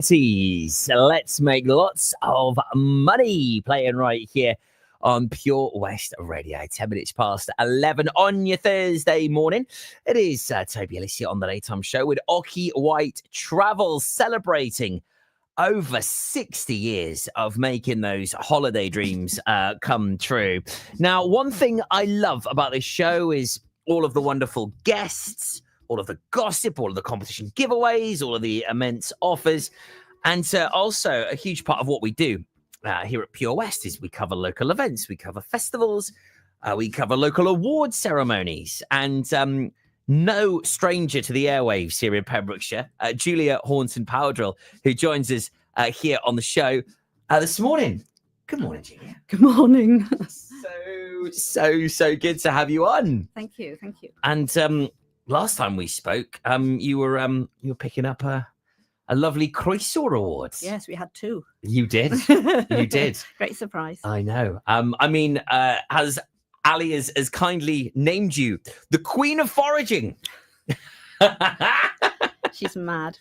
Let's make lots of money playing right here on Pure West Radio. 10 minutes past 11 on your Thursday morning. It is Toby Ellis on the Daytime Show with Ocky White Travel, celebrating over 60 years of making those holiday dreams come true. Now, one thing I love about this show is all of the wonderful guests, all of the gossip, all of the competition giveaways, all of the immense offers. And also a huge part of what we do here at Pure West is we cover local events, we cover festivals, we cover local award ceremonies. And no stranger to the airwaves here in Pembrokeshire, Julia Horton Powdrill, who joins us here on the show this morning. Good morning, Julia. Good morning. So good to have you on. Thank you. And last time we spoke, you were picking up a lovely Croissant Award. Yes, we had two. You did. You did. Great surprise. I know. As Ali has kindly named you the Queen of Foraging. She's mad.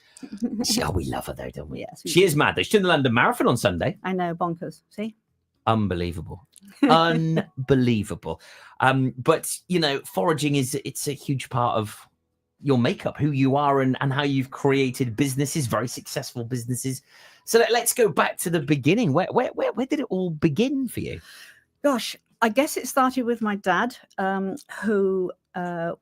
We love her though, don't we? Yes. She is mad though. She's in the London Marathon on Sunday. I know, bonkers. See? Unbelievable. Unbelievable. But foraging it's a huge part of your makeup, who you are and how you've created businesses, very successful businesses. So let's go back to the beginning. Where did it all begin for you? Gosh, I guess it started with my dad, who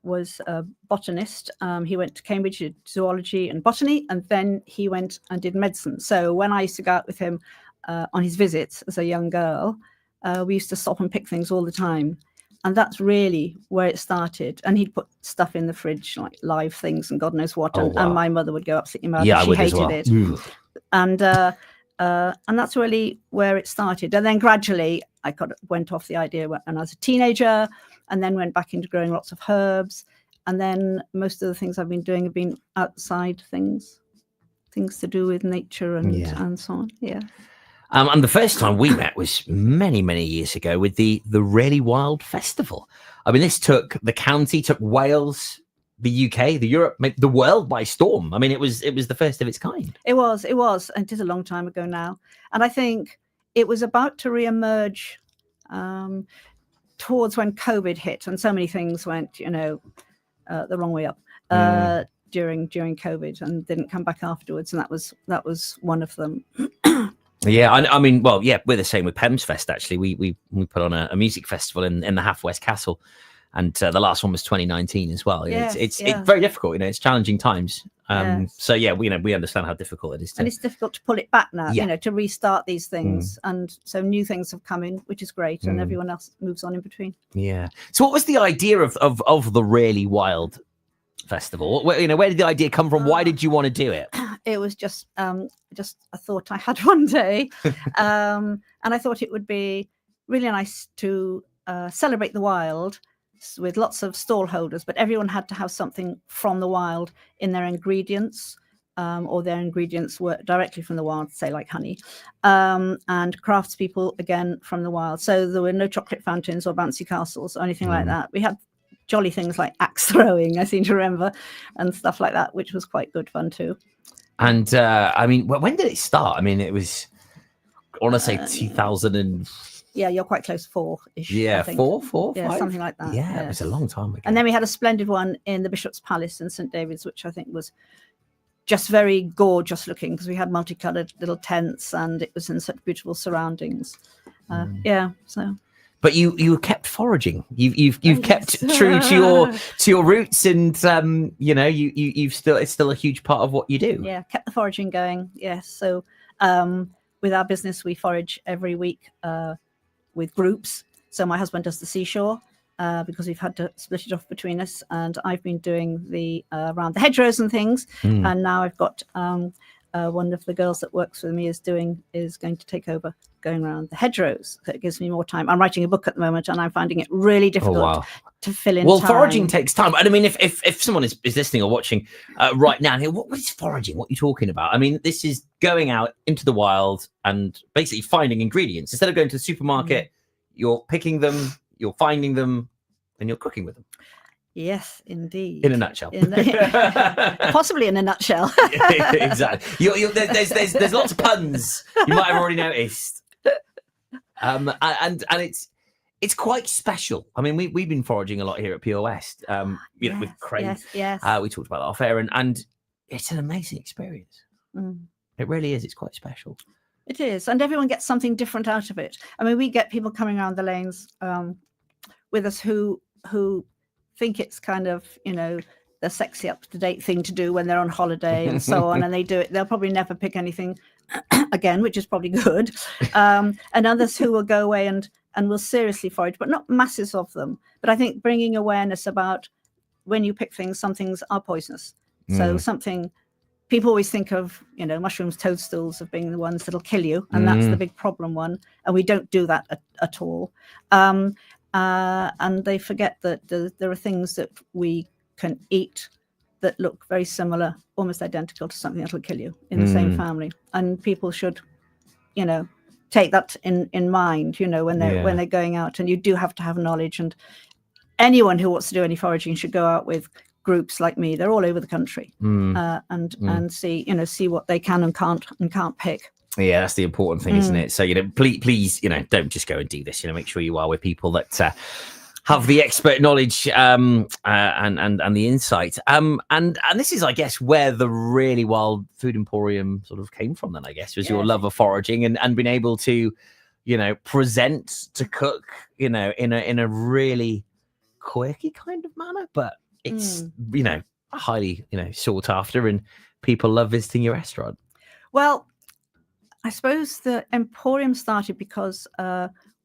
was a botanist. He went to Cambridge, did zoology and botany, and then he went and did medicine. So when I used to go out with him on his visits as a young girl, we used to stop and pick things all the time. And that's really where it started. And he'd put stuff in the fridge, like live things and God knows what. And my mother would go absolutely mad. Yeah, she hated it. And that's really where it started. And then gradually I went off the idea when I was a teenager, and then went back into growing lots of herbs. And then most of the things I've been doing have been outside things to do with nature and so on. Yeah. And the first time we met was many, many years ago with the Really Wild Festival. I mean, this took the county, took Wales, the UK, the Europe, the world by storm. I mean, it was the first of its kind. It was. And it is a long time ago now. And I think it was about to re-emerge towards when COVID hit, and so many things went, the wrong way up during COVID and didn't come back afterwards. And that was one of them. Yeah, I mean, well, yeah, we're the same with Pems Fest, actually. We put on a music festival in the Half West Castle, and the last one was 2019 as well. Yes, it's very difficult, it's challenging times. So yeah, we understand how difficult it is. And it's difficult to pull it back now, to restart these things. And so new things have come in, which is great, and everyone else moves on in between. Yeah. So what was the idea of the Really Wild Festival? Where did the idea come from? Why did you want to do it? It was just a thought I had one day, and I thought it would be really nice to celebrate the wild with lots of stall holders, but everyone had to have something from the wild in their ingredients, or their ingredients were directly from the wild, say like honey, and craftspeople again from the wild. So there were no chocolate fountains or bouncy castles or anything like that. We had jolly things like axe throwing, I seem to remember, and stuff like that, which was quite good fun too. And when did it start? I mean, it was, I want to say 2000 and... Yeah, you're quite close, 4-ish. Yeah, 4, yeah, 5? Something like that. Yeah, it was a long time ago. And then we had a splendid one in the Bishop's Palace in St. David's, which I think was just very gorgeous looking, because we had multicolored little tents and it was in such beautiful surroundings. Yeah, so... But you kept foraging. You've kept true to your roots, and you've it's still a huge part of what you do. Yeah, kept the foraging going. Yes. So with our business, we forage every week with groups. So my husband does the seashore because we've had to split it off between us, and I've been doing the around the hedgerows and things. And now I've got one of the girls that works with me is going to take over going around the hedgerows. So it gives me more time. I'm writing a book at the moment, and I'm finding it really difficult to fill in time. Foraging takes time. And I mean, if someone is listening or watching right now, what is foraging? What are you talking about? I mean, this is going out into the wild and basically finding ingredients. Instead of going to the supermarket, you're picking them, you're finding them, and you're cooking with them. Yes, indeed. In a nutshell. Possibly in a nutshell. Exactly. There's lots of puns you might have already noticed. And it's quite special. I mean, we've been foraging a lot here at Pure West. With Craig. Yes. We talked about that off air, and it's an amazing experience. It really is. It's quite special. It is, and everyone gets something different out of it. I mean, we get people coming around the lanes with us who think it's kind of, the sexy up-to-date thing to do when they're on holiday and so on, and they do it. They'll probably never pick anything again, which is probably good. And others who will go away and will seriously forage, but not masses of them. But I think bringing awareness about when you pick things, some things are poisonous. So something... People always think of, mushrooms, toadstools of being the ones that'll kill you. And that's the big problem one. And we don't do that at all. And they forget that there are things that we can eat that look very similar, almost identical to something that'll kill you in the same family. And people should, take that in mind, when they're going out. And you do have to have knowledge. And anyone who wants to do any foraging should go out with groups like me. They're all over the country, and see what they can and can't pick. Yeah, that's the important thing, isn't it? So please, don't just go and do this. Make sure you are with people that have the expert knowledge and the insight. And this is, I guess, where the Really Wild Food Emporium sort of came from. Then I guess was your love of foraging and being able to, present to cook, in a really quirky kind of manner, but it's highly sought after, and people love visiting your restaurant. Well, I suppose the Emporium started because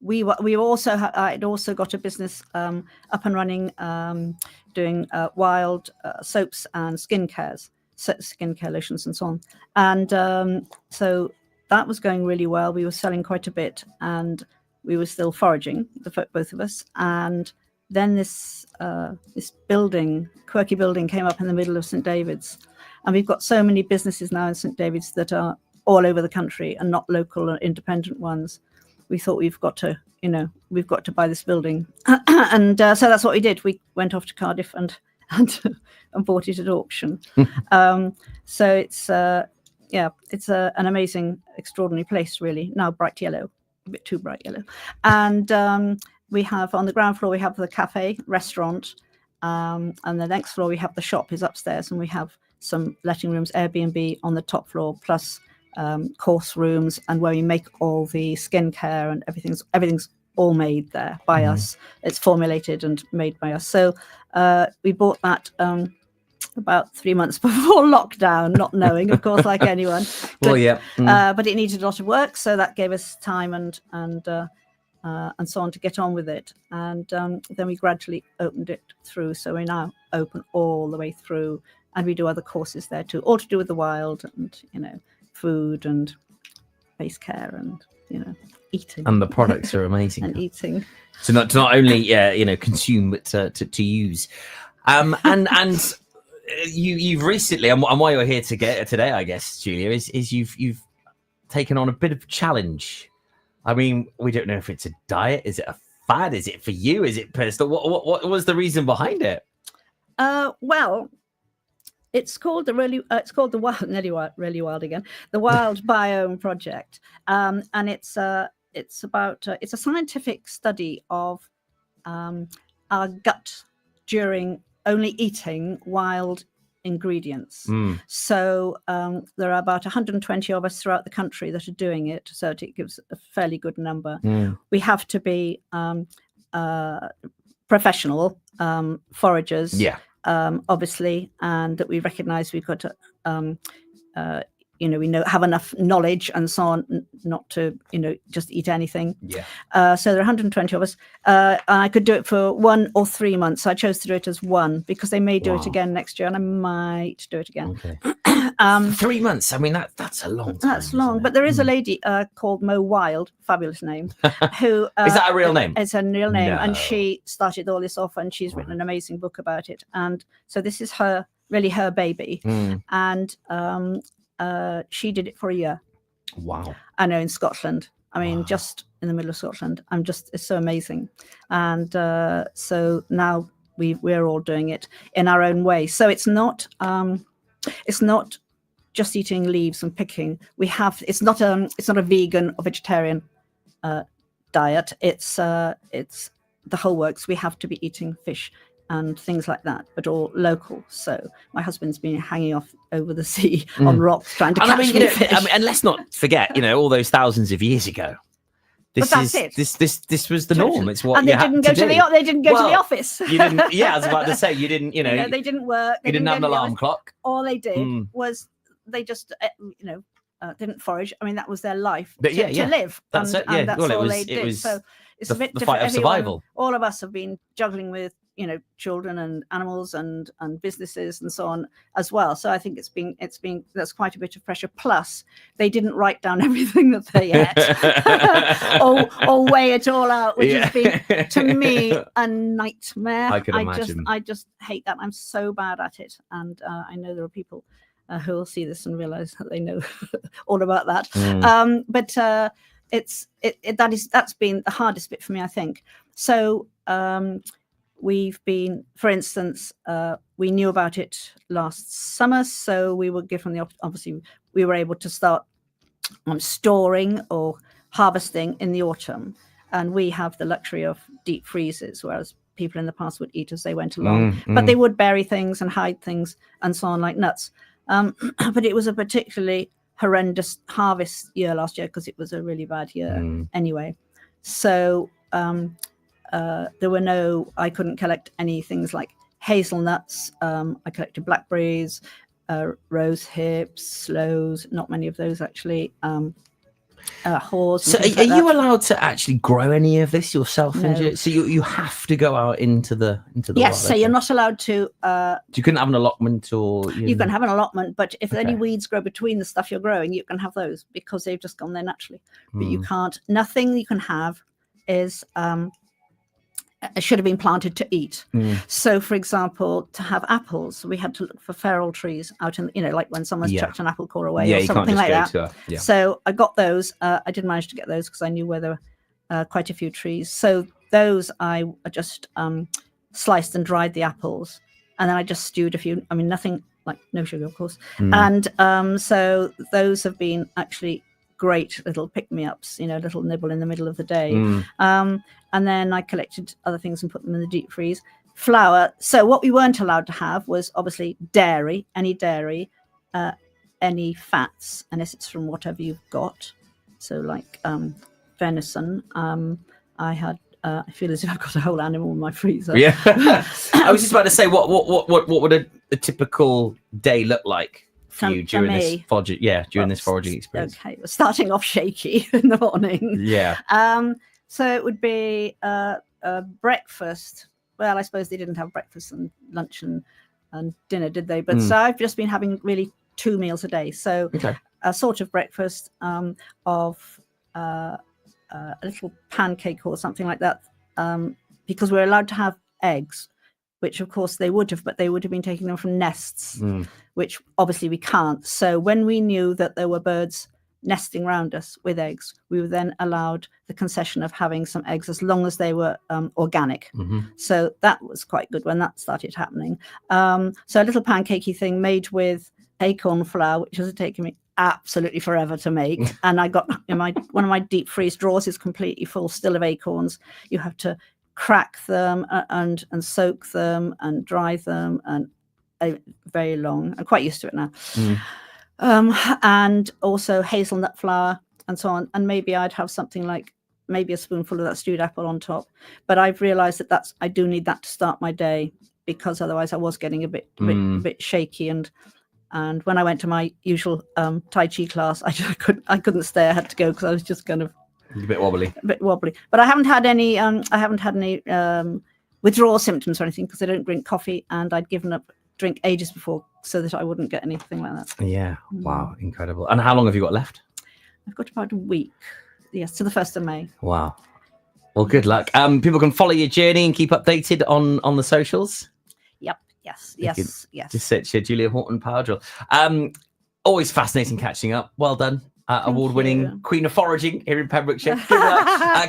we also I'd also got a business up and running, doing wild soaps and skincare lotions and so on, and so that was going really well. We were selling quite a bit, and we were still foraging, both of us, and then this quirky building came up in the middle of St. David's. And we've got so many businesses now in St. David's that are all over the country and not local or independent ones. We thought we've got to buy this building. And so that's what we did. We went off to Cardiff and bought it at auction. So it's an amazing, extraordinary place, really. Now bright yellow, a bit too bright yellow. And we have on the ground floor, we have the cafe, restaurant, and the next floor we have the shop is upstairs, and we have some letting rooms, Airbnb on the top floor, plus course rooms, and where we make all the skincare and everything's all made there by us. It's formulated and made by us. So we bought that about 3 months before lockdown, not knowing, of course, like anyone. But, but it needed a lot of work, so that gave us time and so on to get on with it. And then we gradually opened it through. So we now open all the way through, and we do other courses there too, all to do with the wild and, food and face care and, eating. And the products are amazing. And eating. So not only, consume, but to use. And you've recently, and why you're here today, I guess, Julia, is you've taken on a bit of a challenge. I mean, we don't know if it's a diet. Is it a fad? Is it for you? Is it personal? What was the reason behind it? Well, it's called the Really Wild again, the Wild Biome Project, and it's a scientific study of our gut during only eating wild ingredients. So there are about 120 of us throughout the country that are doing it, so it gives a fairly good number. We have to be professional foragers, obviously, and that we recognize we've got to we have enough knowledge and so on, not to just eat anything. So there are 120 of us. I could do it for 1 or 3 months. So I chose to do it as one, because they may do it again next year, and I might do it again. 3 months. I mean, that's a long time. That's long. But there is a lady called Mo Wild, fabulous name, who is that a real name? It's a real name, and she started all this off, and she's written an amazing book about it. And so this is her baby, and she did it for a year. Wow. I know, in Scotland. I mean, just in the middle of Scotland. It's so amazing. And so now we're all doing it in our own way. So it's not just eating leaves and picking. It's not a vegan or vegetarian diet. It's the whole works. We have to be eating fish and things like that, but all local. So my husband's been hanging off over the sea on rocks trying to catch fish. And let's not forget, all those thousands of years ago. This was the norm. It's what and they didn't go to the office. You didn't. Yeah, I was about to say you didn't. They didn't work. You didn't have an alarm clock. All they did was they just didn't forage. I mean, that was their life to live. That's it. Yeah. And that's all they did. So it's a bit the different. fight of survival. All of us have been juggling with children and animals and businesses and so on as well. So I think it's been that's quite a bit of pressure. Plus, they didn't write down everything that they ate or weigh it all out, which has been to me a nightmare. I can imagine. I just hate that. I'm so bad at it, and I know there are people who will see this and realize that they know all about that. But that's been the hardest bit for me, I think. So. We've been, for instance, we knew about it last summer, so we were given obviously we were able to start storing or harvesting in the autumn, and we have the luxury of deep freezers, whereas people in the past would eat as they went along, but they would bury things and hide things and so on like nuts. But it was a particularly horrendous harvest year last year because it was a really bad year anyway. So I couldn't collect any things like hazelnuts. I collected blackberries, rose hips, sloes, not many of those actually. Haws. So are you allowed to actually grow any of this yourself? No. So you have to go out into the yes, wild, so you're not allowed to. You couldn't have an allotment or you can have an allotment, but if any weeds grow between the stuff you're growing, you can have those because they've just gone there naturally. But you can't. Nothing you can have is should have been planted to eat. So, for example, to have apples, we had to look for feral trees out in, like when someone's chucked an apple core away or something like that. So I got those. I did manage to get those because I knew where there were quite a few trees. So those I just sliced and dried the apples, and then I just stewed a few. I mean, nothing like no sugar, of course. And so those have been actually great little pick-me-ups, little nibble in the middle of the day. And then I collected other things and put them in the deep freeze. Flour. So what we weren't allowed to have was obviously dairy, any fats, unless it's from whatever you've got. So like venison. I feel as if I've got a whole animal in my freezer. Yeah. I was just about to say, what would a typical day look like for you during this foraging? Yeah, during this foraging experience. Okay, we're starting off shaky in the morning. Yeah. So it would be breakfast. Well, I suppose they didn't have breakfast and lunch and dinner, did they? But so I've just been having really 2 meals a day. So a sort of breakfast of a little pancake or something like that, because we're allowed to have eggs, which of course they would have, but they would have been taking them from nests, which obviously we can't. So when we knew that there were birds nesting around us with eggs, we were then allowed the concession of having some eggs as long as they were organic. So that was quite good when that started happening. So a little pancakey thing made with acorn flour, which has taken me absolutely forever to make. And I got one of my deep freeze drawers is completely full still of acorns. You have to crack them and soak them and dry them, and very long. I'm quite used to it now. And also hazelnut flour and so on. And maybe I'd have something like maybe a spoonful of that stewed apple on top. But I've realized that I do need that to start my day, because otherwise I was getting a bit shaky. And when I went to my usual Tai Chi class, I couldn't stay. I had to go because I was just kind of a bit wobbly. But I haven't had any withdrawal symptoms or anything, because I don't drink coffee, and I'd given up drink ages before so that I wouldn't get anything like that. Yeah. Wow. Incredible. And how long have you got left? I've got about a week. Yes, to the 1st of May. Wow. Well, good luck. People can follow your journey and keep updated on the socials. Yep. Yes. Just search Julia Horton Powdrill. Always fascinating catching up. Well done. award-winning queen of foraging here in Pembrokeshire.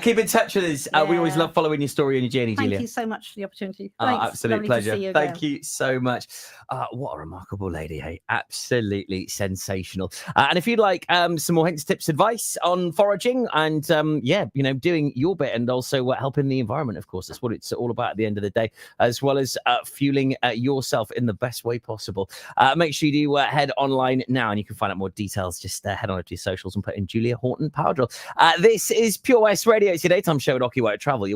Keep in touch with us. We always love following your story and your journey, Julia. Thank you so much for the opportunity. Thanks. Absolute Lovely pleasure. To see you Thank again. you so much. What a remarkable lady, hey? Absolutely sensational. And if you'd like some more hints, tips, advice on foraging and, doing your bit and also helping the environment, of course, that's what it's all about at the end of the day, as well as fueling yourself in the best way possible. Make sure you do head online now and you can find out more details. Just head on over to your socials and put in Julia Horton Powdrill. This is Pure West Radio. It's your daytime show at Occupied Travel.